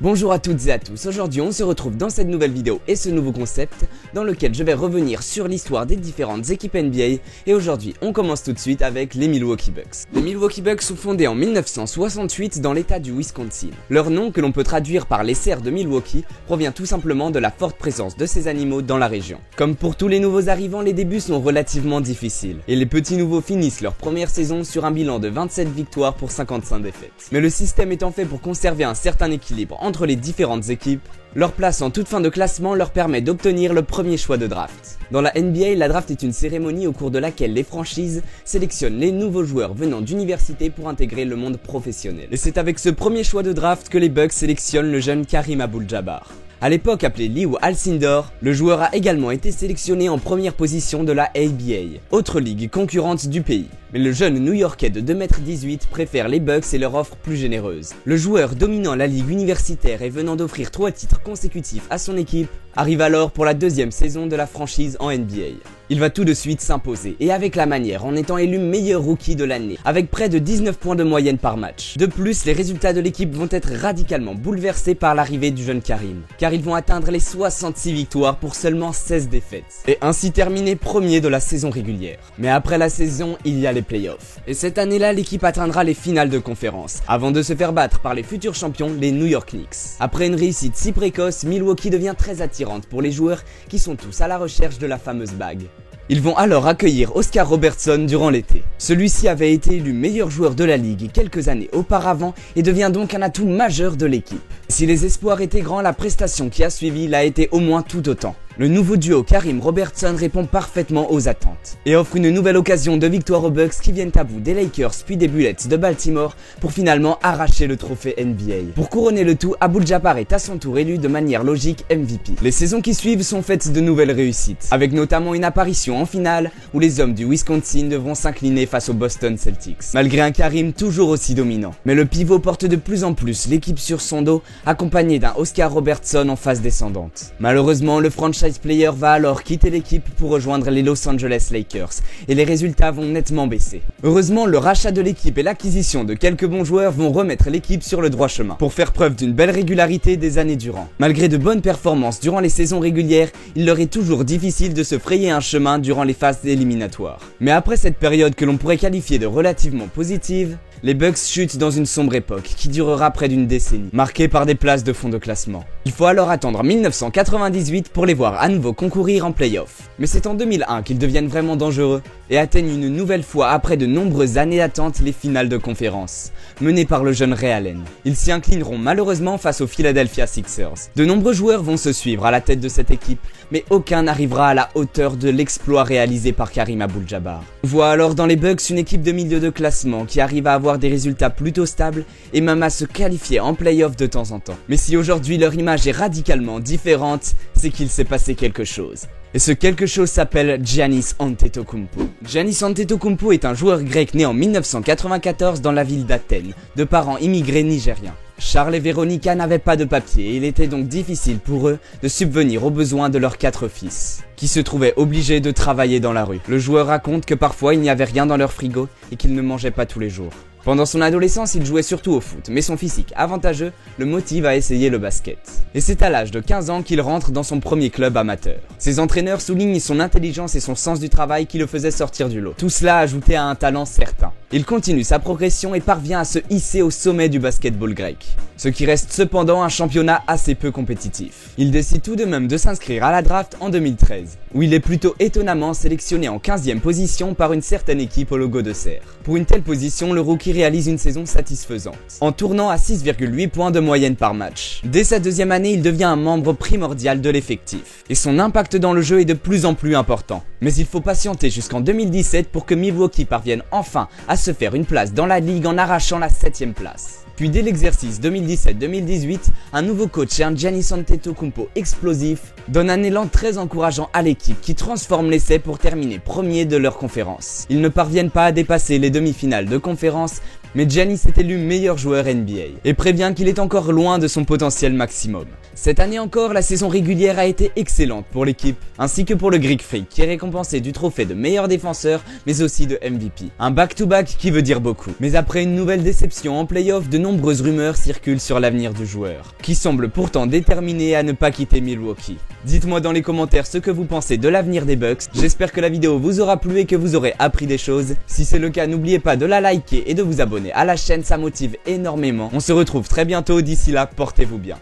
Bonjour à toutes et à tous, aujourd'hui on se retrouve dans cette nouvelle vidéo et ce nouveau concept dans lequel je vais revenir sur l'histoire des différentes équipes NBA et aujourd'hui on commence tout de suite avec les Milwaukee Bucks. Les Milwaukee Bucks sont fondés en 1968 dans l'état du Wisconsin. Leur nom, que l'on peut traduire par les cerfs de Milwaukee, provient tout simplement de la forte présence de ces animaux dans la région. Comme pour tous les nouveaux arrivants, les débuts sont relativement difficiles et les petits nouveaux finissent leur première saison sur un bilan de 27 victoires pour 55 défaites. Mais le système étant fait pour conserver un certain équilibre entre les différentes équipes, leur place en toute fin de classement leur permet d'obtenir le premier choix de draft. Dans la NBA, la draft est une cérémonie au cours de laquelle les franchises sélectionnent les nouveaux joueurs venant d'université pour intégrer le monde professionnel. Et c'est avec ce premier choix de draft que les Bucks sélectionnent le jeune Kareem Abdul-Jabbar. À l'époque appelé Lew Alcindor, le joueur a également été sélectionné en première position de la ABA, autre ligue concurrente du pays. Mais le jeune New-Yorkais de 2,18 m préfère les Bucks et leur offre plus généreuse. Le joueur dominant la ligue universitaire et venant d'offrir 3 titres consécutifs à son équipe, arrive alors pour la deuxième saison de la franchise en NBA. Il va tout de suite s'imposer, et avec la manière, en étant élu meilleur rookie de l'année, avec près de 19 points de moyenne par match. De plus, les résultats de l'équipe vont être radicalement bouleversés par l'arrivée du jeune Kareem, car ils vont atteindre les 66 victoires pour seulement 16 défaites, et ainsi terminer premier de la saison régulière. Mais après la saison, il y a les playoffs. Et cette année-là, l'équipe atteindra les finales de conférence, avant de se faire battre par les futurs champions, les New York Knicks. Après une réussite si précoce, Milwaukee devient très attirante pour les joueurs qui sont tous à la recherche de la fameuse bague. Ils vont alors accueillir Oscar Robertson durant l'été. Celui-ci avait été élu meilleur joueur de la ligue quelques années auparavant et devient donc un atout majeur de l'équipe. Si les espoirs étaient grands, la prestation qui a suivi l'a été au moins tout autant. Le nouveau duo Kareem-Robertson répond parfaitement aux attentes et offre une nouvelle occasion de victoire aux Bucks qui viennent à bout des Lakers puis des Bullets de Baltimore pour finalement arracher le trophée NBA. Pour couronner le tout, Abdul-Jabbar est à son tour élu de manière logique MVP. Les saisons qui suivent sont faites de nouvelles réussites, avec notamment une apparition en finale où les hommes du Wisconsin devront s'incliner face aux Boston Celtics, malgré un Kareem toujours aussi dominant. Mais le pivot porte de plus en plus l'équipe sur son dos, accompagné d'un Oscar Robertson en phase descendante. Malheureusement, le franchise player va alors quitter l'équipe pour rejoindre les Los Angeles Lakers et les résultats vont nettement baisser. Heureusement, le rachat de l'équipe et l'acquisition de quelques bons joueurs vont remettre l'équipe sur le droit chemin pour faire preuve d'une belle régularité des années durant. Malgré de bonnes performances durant les saisons régulières, il leur est toujours difficile de se frayer un chemin durant les phases éliminatoires. Mais après cette période que l'on pourrait qualifier de relativement positive, les Bucks chutent dans une sombre époque qui durera près d'une décennie, marquée par des places de fond de classement. Il faut alors attendre 1998 pour les voir à nouveau concourir en play-off. Mais c'est en 2001 qu'ils deviennent vraiment dangereux et atteignent une nouvelle fois après de nombreuses années d'attente les finales de conférence, menées par le jeune Ray Allen. Ils s'y inclineront malheureusement face aux Philadelphia Sixers. De nombreux joueurs vont se suivre à la tête de cette équipe, mais aucun n'arrivera à la hauteur de l'exploit réalisé par Kareem Abdul-Jabbar. On voit alors dans les Bucks une équipe de milieu de classement qui arrive à avoir des résultats plutôt stables et même à se qualifier en play-off de temps en temps. Mais si aujourd'hui leur image est radicalement différente, c'est qu'il s'est passé quelque chose. Et ce quelque chose s'appelle Giannis Antetokounmpo. Giannis Antetokounmpo est un joueur grec né en 1994 dans la ville d'Athènes, de parents immigrés nigériens. Charles et Véronica n'avaient pas de papier et il était donc difficile pour eux de subvenir aux besoins de leurs 4 fils, qui se trouvaient obligés de travailler dans la rue. Le joueur raconte que parfois il n'y avait rien dans leur frigo et qu'ils ne mangeaient pas tous les jours. Pendant son adolescence, il jouait surtout au foot, mais son physique avantageux le motive à essayer le basket. Et c'est à l'âge de 15 ans qu'il rentre dans son premier club amateur. Ses entraîneurs soulignent son intelligence et son sens du travail qui le faisaient sortir du lot. Tout cela ajouté à un talent certain. Il continue sa progression et parvient à se hisser au sommet du basketball grec, ce qui reste cependant un championnat assez peu compétitif. Il décide tout de même de s'inscrire à la draft en 2013, où il est plutôt étonnamment sélectionné en 15e position par une certaine équipe au logo de cerf. Pour une telle position, le rookie réalise une saison satisfaisante, en tournant à 6,8 points de moyenne par match. Dès sa deuxième année, il devient un membre primordial de l'effectif, et son impact dans le jeu est de plus en plus important. Mais il faut patienter jusqu'en 2017 pour que Milwaukee parvienne enfin à se faire une place dans la ligue en arrachant la 7e place. Puis dès l'exercice 2017-2018, un nouveau coach et un Giannis Antetokounmpo explosif donne un élan très encourageant à l'équipe qui transforme l'essai pour terminer premier de leur conférence. Ils ne parviennent pas à dépasser les demi-finales de conférence, mais Giannis est élu meilleur joueur NBA et prévient qu'il est encore loin de son potentiel maximum. Cette année encore, la saison régulière a été excellente pour l'équipe, ainsi que pour le Greek Freak qui est récompensé du trophée de meilleur défenseur, mais aussi de MVP. Un back-to-back qui veut dire beaucoup. Mais après une nouvelle déception en play-off, de nombreuses rumeurs circulent sur l'avenir du joueur, qui semble pourtant déterminé à ne pas quitter Milwaukee. Dites-moi dans les commentaires ce que vous pensez de l'avenir des Bucks. J'espère que la vidéo vous aura plu et que vous aurez appris des choses. Si c'est le cas, n'oubliez pas de la liker et de vous abonner à la chaîne, ça motive énormément. On se retrouve très bientôt, d'ici là, portez-vous bien.